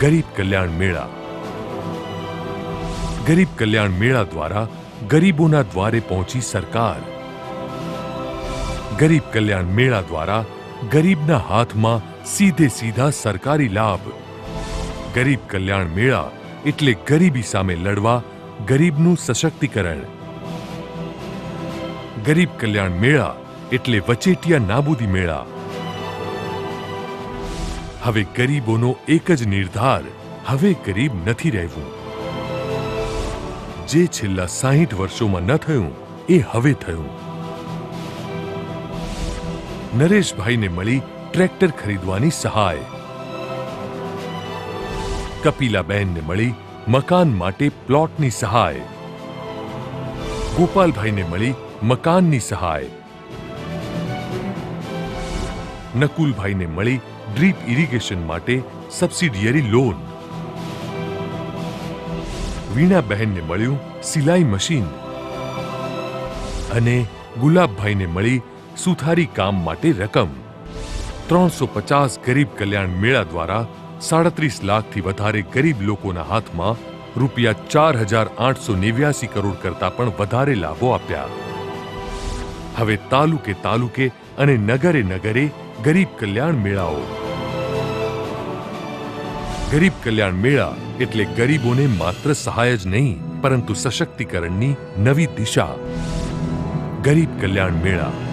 ગરીબ કલ્યાણ મેળા. ગરીબ કલ્યાણ મેળા દ્વારા ગરીબોના દ્વારે પહોંચી સરકાર. ગરીબ કલ્યાણ મેળા દ્વારા ગરીબના હાથમાં સીધે સીધા સરકારી લાભ. ગરીબ કલ્યાણ મેળા એટલે ગરીબી સામે લડવા ગરીબનું સશક્તિકરણ. ગરીબ કલ્યાણ મેળા એટલે વચેટિયા નાબૂદી મેળા. હવે ગરીબોનો એક જ નિર્ધાર, હવે ગરીબ નથી રહેવું. જે છેલ્લા 60 વર્ષોમાં ન થયું એ હવે થયું. નરેશભાઈને મળી ટ્રેક્ટર ખરીદવાની સહાય. કપિલાબેનને મળી મકાન માટે પ્લોટની સહાય. ગોપાલભાઈને મળી મકાનની સહાય. નકુલભાઈને મળી ડ્રીપ ઇરિગેશન માટે સબસિડિયરી લોન. વીણાબહેનને મળ્યું સિલાઈ મશીન. અને ગુલાબભાઈને મળી સુથારી કામ માટે રકમ. 350 ગરીબ કલ્યાણ મેળા દ્વારા 37 લાખથી વધારે ગરીબ લોકોના હાથમાં ₹4,889 કરોડ કરતા પણ વધારે લાભો આપ્યા. હવે તાલુકે તાલુકે અને નગરે નગરે ગરીબ કલ્યાણ મેળાઓ. ગરીબ કલ્યાણ મેળા એટલે ગરીબોને માત્ર સહાય જ નહીં, પરંતુ સશક્તિકરણની નવી દિશા. ગરીબ કલ્યાણ મેળા.